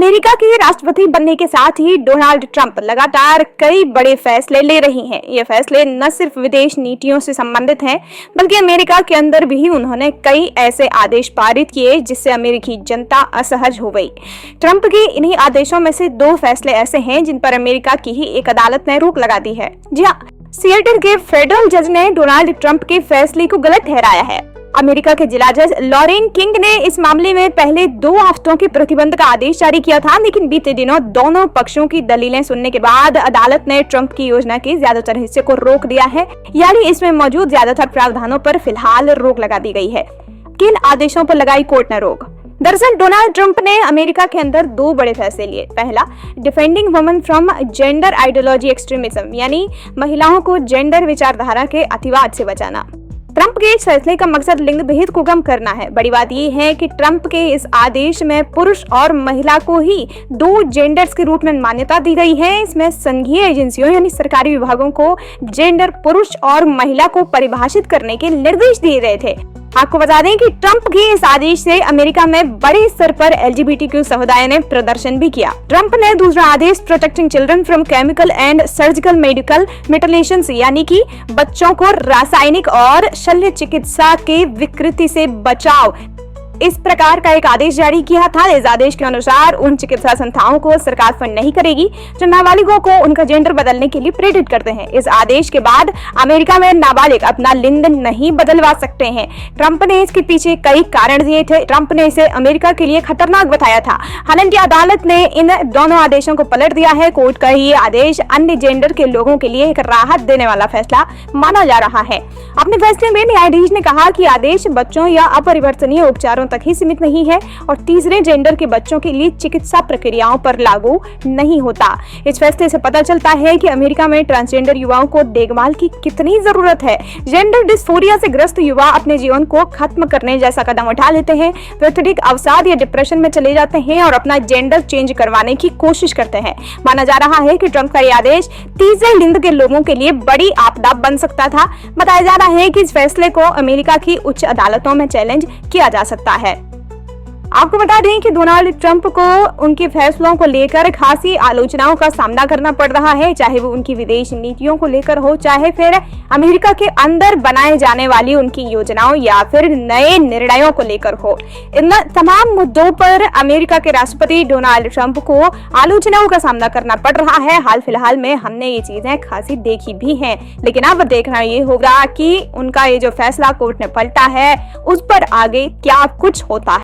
America के राष्ट्रपति बनने के साथ ही डोनाल्ड ट्रंप लगातार कई बड़े फैसले ले रही हैं। ये फैसले न सिर्फ विदेश नीतियों से संबंधित हैं, बल्कि अमेरिका के अंदर भी उन्होंने कई ऐसे आदेश पारित किए जिससे अमेरिकी जनता असहज हो गई। ट्रंप के इन्हीं आदेशों में से 2 फैसले ऐसे हैं जिन पर अमेरिका की ही एक अदालत ने रोक लगा दी है। जी हाँ, सिएटल के फेडरल जज ने डोनाल्ड ट्रंप के फैसले को गलत ठहराया है। अमेरिका के जिला जज लॉरेन किंग ने इस मामले में पहले 2 हफ्तों के प्रतिबंध का आदेश जारी किया था, लेकिन बीते दिनों दोनों पक्षों की दलीलें सुनने के बाद अदालत ने ट्रंप की योजना के ज्यादातर हिस्से को रोक दिया है, यानी इसमें मौजूद ज्यादातर प्रावधानों पर फिलहाल रोक लगा दी गई है। किन आदेशों पर लगाई कोर्ट ने रोक? दरअसल डोनाल्ड ट्रंप ने अमेरिका के अंदर 2 बड़े फैसले लिए। पहला, defending women from gender ideology extremism, यानी महिलाओं को जेंडर विचारधारा के अतिवाद से बचाना। ट्रंप के इस फैसले का मकसद लिंग भेद को कम करना है। बड़ी बात यह है कि ट्रंप के इस आदेश में पुरुष और महिला को ही 2 जेंडर्स के रूप में मान्यता दी गई है। इसमें संघीय एजेंसियों यानी सरकारी विभागों को जेंडर पुरुष और महिला को परिभाषित करने के निर्देश दिए गए थे। आपको बता दें कि ट्रंप के इस आदेश से अमेरिका में बड़े स्तर पर LGBTQ समुदाय ने प्रदर्शन भी किया। ट्रंप ने दूसरा आदेश protecting children from chemical and surgical medical mutilations, यानी कि बच्चों को रासायनिक और शल्य चिकित्सा के विकृति से बचाव, इस प्रकार का एक आदेश जारी किया था। इस आदेश के अनुसार उन चिकित्सा संस्थाओं को सरकार फंड नहीं करेगी जो नाबालिगों को उनका जेंडर बदलने के लिए प्रेरित करते हैं। इस आदेश के बाद अमेरिका में नाबालिग अपना लिंग नहीं बदलवा सकते हैं। ट्रंप ने इसके पीछे कई कारण दिए थे। ट्रंप ने इसे अमेरिका के लिए खतरनाक बताया था। हालांकि अदालत ने इन दोनों आदेशों को पलट दिया है। कोर्ट का ये आदेश अन्य जेंडर के लोगों के लिए एक राहत देने वाला फैसला माना जा रहा है। अपने फैसले में न्यायाधीश ने कहा कि आदेश बच्चों या अपरिवर्तनीय उपचारों तक ही सीमित नहीं है और तीसरे जेंडर के बच्चों के लिए चिकित्सा प्रक्रियाओं पर लागू नहीं होता। इस फैसले से पता चलता है कि अमेरिका में ट्रांसजेंडर युवाओं को देखभाल की कितनी जरूरत है। जेंडर डिस्फोरिया से ग्रस्त युवा अपने जीवन को खत्म करने जैसा कदम उठा लेते हैं, वे अत्यधिक अवसाद या डिप्रेशन में चले जाते हैं और अपना जेंडर चेंज करवाने की कोशिश करते हैं। माना जा रहा है कि ट्रंप का यह आदेश तीसरे लिंग के लोगों के लिए बड़ी आपदा बन सकता था। बताया जा रहा है कि इस फैसले को अमेरिका की उच्च अदालतों में चैलेंज किया जा सकता है। आपको बता दें कि डोनाल्ड ट्रंप को उनके फैसलों को लेकर खासी आलोचनाओं का सामना करना पड़ रहा है, चाहे वो उनकी विदेश नीतियों को लेकर हो, चाहे फिर अमेरिका के अंदर बनाए जाने वाली उनकी योजनाओं या फिर नए निर्णयों को लेकर हो। इन तमाम मुद्दों पर अमेरिका के राष्ट्रपति डोनाल्ड ट्रंप को आलोचनाओं का सामना करना पड़ रहा है। हाल फिलहाल में हमने ये चीजें खासी देखी भी हैं, लेकिन अब देखना ये होगा कि उनका ये जो फैसला कोर्ट ने पलटा है उस पर आगे क्या कुछ होता है।